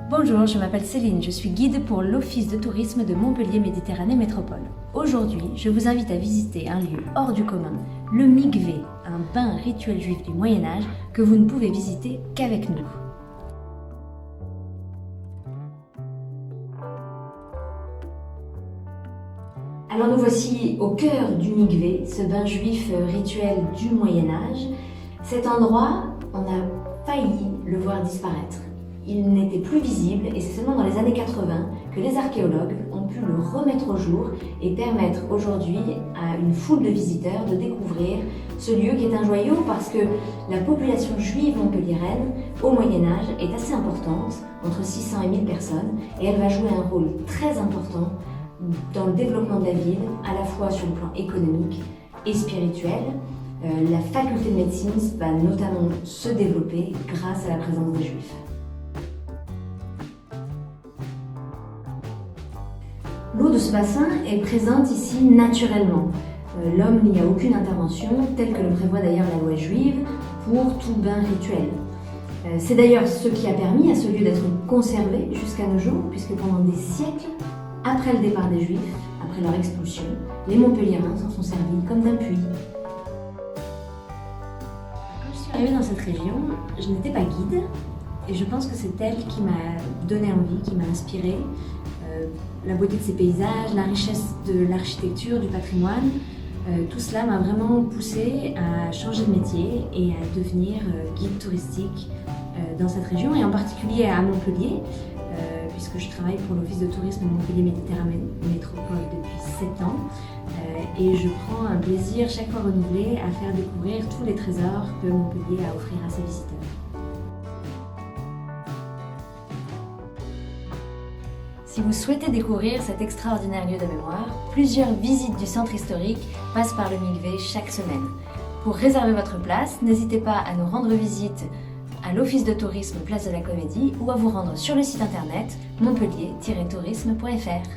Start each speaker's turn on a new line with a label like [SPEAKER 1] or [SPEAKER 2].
[SPEAKER 1] Bonjour, je m'appelle Céline, je suis guide pour l'Office de tourisme de Montpellier Méditerranée Métropole. Aujourd'hui, je vous invite à visiter un lieu hors du commun, le Mikvé, un bain rituel juif du Moyen-Âge que vous ne pouvez visiter qu'avec nous. Alors nous voici au cœur du Mikvé, ce bain juif rituel du Moyen-Âge. Cet endroit, on a failli le voir disparaître. Il n'était plus visible et c'est seulement dans les années 80 que les archéologues ont pu le remettre au jour et permettre aujourd'hui à une foule de visiteurs de découvrir ce lieu qui est un joyau parce que la population juive montpelliéraine au Moyen-Âge est assez importante, entre 600 et 1000 personnes, et elle va jouer un rôle très important dans le développement de la ville, à la fois sur le plan économique et spirituel. La faculté de médecine va notamment se développer grâce à la présence des Juifs. L'eau de ce bassin est présente ici naturellement. L'homme n'y a aucune intervention, telle que le prévoit d'ailleurs la loi juive, pour tout bain rituel. C'est d'ailleurs ce qui a permis à ce lieu d'être conservé jusqu'à nos jours, puisque pendant des siècles, après le départ des Juifs, après leur expulsion, les Montpelliérains s'en sont servis comme d'un puits. Quand je suis arrivée dans cette région, je n'étais pas guide, et je pense que c'est elle qui m'a donné envie, qui m'a inspirée. La beauté de ces paysages, la richesse de l'architecture, du patrimoine, tout cela m'a vraiment poussée à changer de métier et à devenir guide touristique dans cette région, et en particulier à Montpellier, puisque je travaille pour l'Office de tourisme de Montpellier Méditerranée Métropole depuis 7 ans. Et je prends un plaisir chaque fois renouvelé à faire découvrir tous les trésors que Montpellier a à offrir à ses visiteurs. Si vous souhaitez découvrir cet extraordinaire lieu de mémoire, plusieurs visites du centre historique passent par le Mikvé chaque semaine. Pour réserver votre place, n'hésitez pas à nous rendre visite à l'Office de tourisme Place de la Comédie ou à vous rendre sur le site internet montpellier-tourisme.fr.